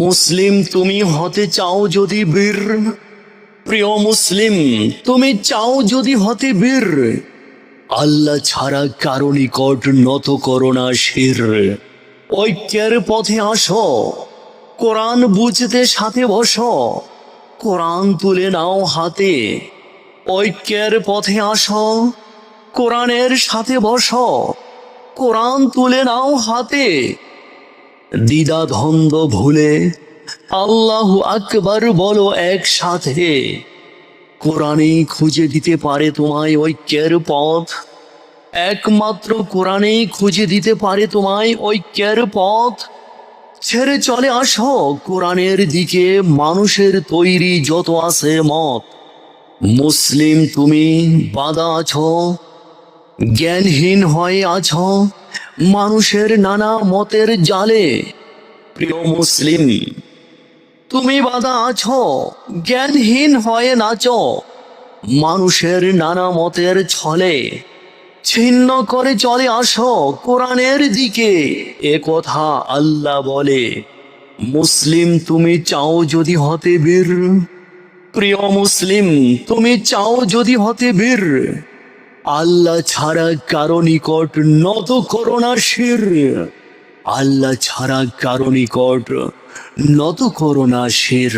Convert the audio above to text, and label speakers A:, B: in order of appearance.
A: মুসলিম তুমি হতে চাও যদি বীর, প্রিয় মুসলিম তুমি চাও যদি হতে বীর, আল্লাহ ছাড়া কারো নিকট নত করো না শির। ঐক্যের পথে আসো, কোরআন বুঝতে সাথে বসো, কোরআন তুলে নাও হাতে। ঐক্যের পথে আসো, কোরআনের সাথে বসো, কোরআন তুলে নাও হাতে। দ্বিধা দ্বন্দ্ব ভুলে আল্লাহু আকবার বলো একসাথে। কোরআনেই খুঁজে দিতে পারে তোমায় ঐক্যের পথ, একমাত্র কোরআনেই খুঁজে দিতে পারে তোমায় ঐক্যের পথ। ছেড়ে চলে আসো কোরআনের দিকে, মানুষের তৈরি যত আছে মত। মুসলিম তুমি বাঁধা আছো, জ্ঞানহীন হয়ে আছো মানুষের নানা মতের জালে। প্রিয় মুসলিম তুমি বাঁধা আছো, জ্ঞানহীন হয়ে নাচো মানুষের নানা মতের ছলে। ছিন্ন করে চলে আসো কোরআনের দিকে, এ কথা আল্লাহ বলে। মুসলিম তুমি চাও যদি হতে বীর, প্রিয় মুসলিম তুমি চাও যদি হতে বীর, আল্লাহ ছাড়া কারো নিকট নত করো না শির। আল্লাহ ছাড়া কারো নিকট নত করো না শির।